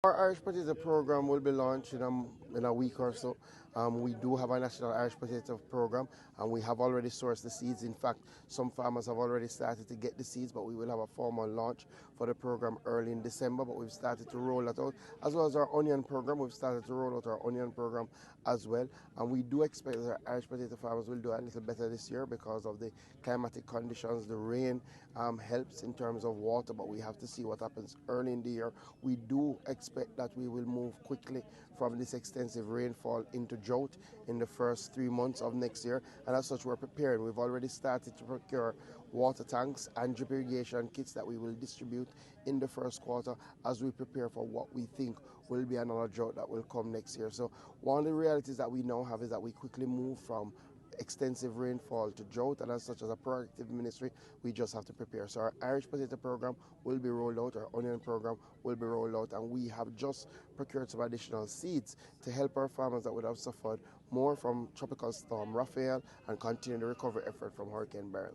Our Irish potato program will be launched in a week or so. We do have a national Irish potato program, and we have already sourced the seeds. In fact, some farmers have already started to get the seeds, but we will have a formal launch for the program early in December. But we've started to roll that out, as well as our onion program. We've started to roll out our onion program as well, and we do expect that our Irish potato farmers will do a little better this year because of the climatic conditions. The rain helps in terms of water, but we have to see what happens early in the year. We do expect that we will move quickly from this extensive rainfall into drought in the first 3 months of next year, and as such we're preparing. We've already started to procure water tanks and drip irrigation kits that we will distribute in the first quarter as we prepare for what we think will be another drought that will come next year. So one of the realities that we now have is that we quickly move from extensive rainfall to drought, and as such, as a proactive ministry, we just have to prepare. So our Irish potato program will be rolled out, our onion program will be rolled out, and we have just procured some additional seeds to help our farmers that would have suffered more from Tropical Storm Raphael and continue the recovery effort from Hurricane Beryl.